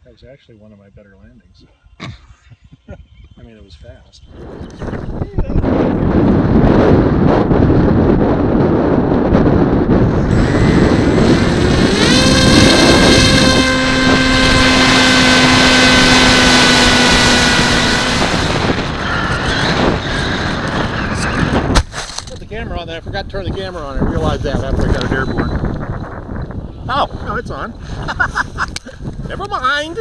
That was actually one of my better landings. I mean, it was fast. Put the camera on there. I forgot to turn the camera on. I realized that after I got it airborne. Oh, no, it's on. Never mind.